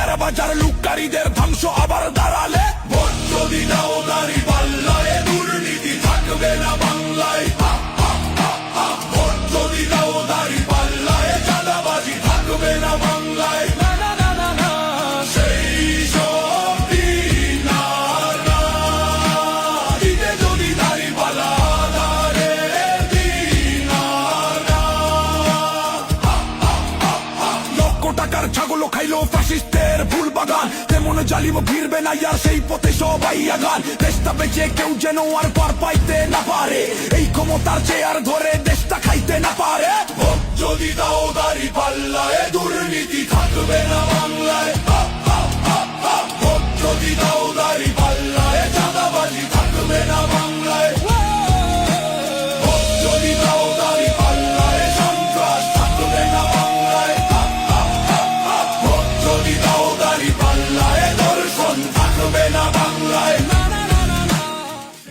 Share বাজার লুটকারীদের ধ্বংস আবার দাঁড়ালে ভোট যদি দাও দাঁড়ি পাল্লায় দুর্নীতি থাকবে না বাংলায় ভোট যদি দাও দাঁড়ি পাল্লায় চাঁদাবাজি থাকবে না বাংলায় সেই সব দিন আর না দিতে যদি দাঁড়ি পাল্লা টাকার ছাগলও খাইলো ফ্যাসিস্টের ফুল বাগান তেমন জালিম ফিরবে না আর সেই পথে সবাই আগান দেশটা বেঁচে কেউ যেন আর পার পাইতে না পারে এই ক্ষমতার চেয়ার ধরে দেশটা খাইতে না পারে ভোট যদি দাও দাঁড়ি পাল্লায় দুর্নীতি থাকবে না বাংলায়।